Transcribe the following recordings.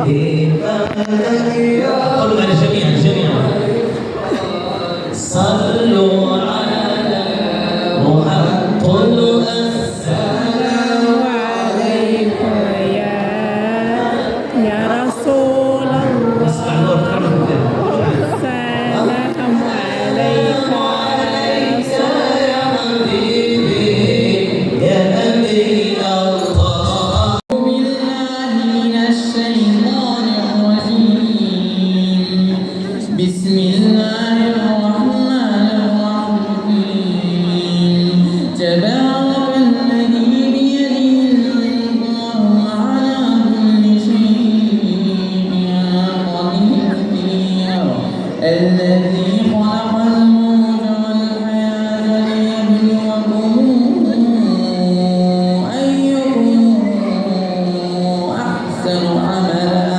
قولوا جميعا صلوا على محمد قولوا السلام عليك يا رسول الله السلام عليك يا حبيبي يا نبي الله بالله من الشيطان الرجيم بسم الله الرحمن الرحيم تبارك الذي بيده الملك وهو على كل شيء قدير الذي خلق الموت والحياة ليبلوكم أيكم أحسن عملا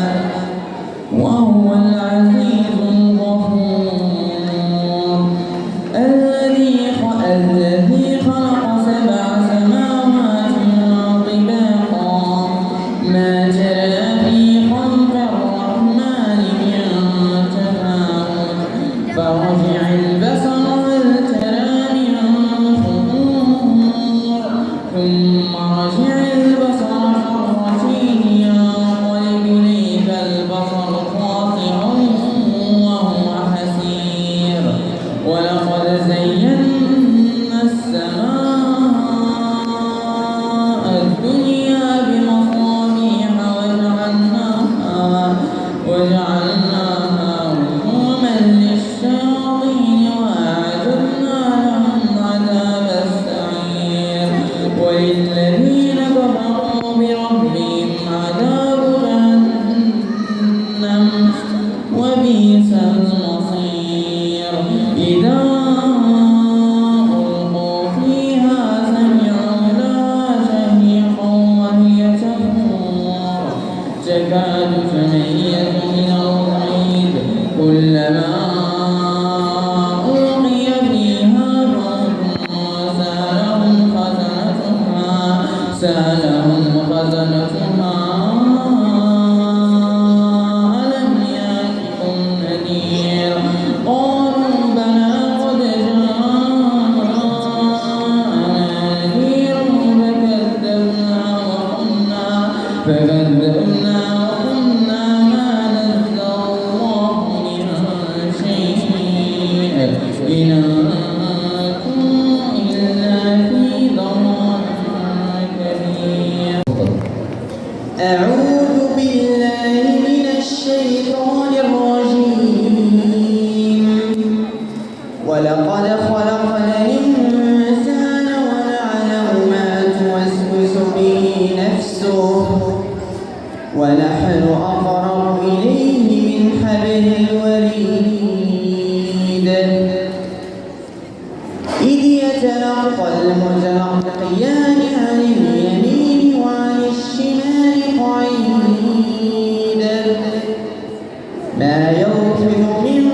وهو العزيز الغفور الذي خلق سبع سماوات طباقا ما ترى في خلق الرحمن من تفاوت فارجع البصر هل ترى من فطور ثم ارجع البصر كرتين ينقلب إليك البصر خاسئا وهو حسير ولقد زينا السماء الدنيا بمصابيح وجعلناها رجوما للشياطين وأعتدنا لهم عذاب السعير وللذين كفروا بربهم عذاب جهنم وبئس المصير إذا ألقوا فيها سمعوا لها شهيقا وهي تفور تكاد تميز من الغيظ كلما ألقي فيها فوج سألهم خزنتها ألم يأتكم نذير قالوا بلى قد جاءنا نذير فكذبنا وقلنا ما نزل الله من شيء إن أنتم إلا في ضلال كبير أعوذ بالله من الشيطان الرجيم ولقد خلقنا الإنسان ونعلم ما توسوس به نفسه ونحن أقرب إليه من حبل الوريد إذ يتلقى المتلقيان عن اليمين وعن الشمال قعيد ما يلفظ من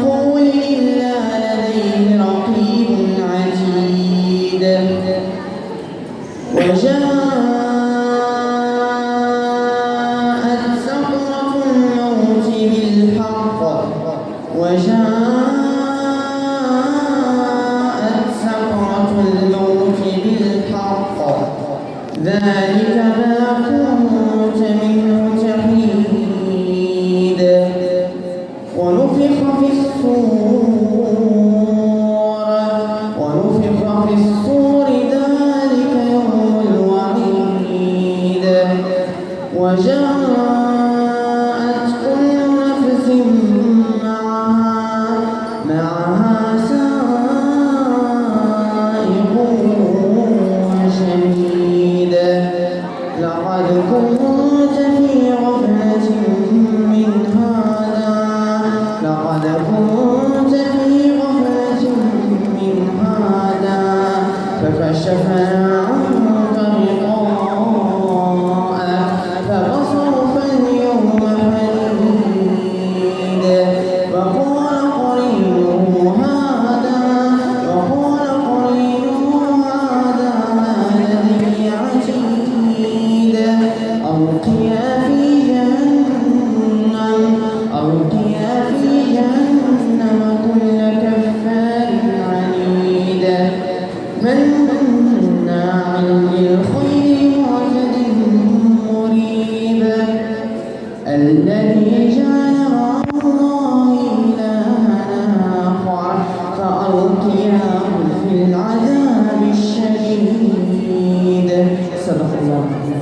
قول إلا لديه رقيب عتيد وجاءت سكرة الموت بالحق ذلك ما كنت منه تحيد ونفخ في الصور ذلك يوم الوعيد وجاءت كل نفس معها سائق وشهيد لقد كنت في غفلة من هذا فكشفنا عنك غطاءك فبصرك اليوم حديد وقال قرينه هذا ما لدي عتيد ألقيا في جهنم الذي جعل مع الله إلها آخر فألقياه في العذاب الشديد. صدق الله.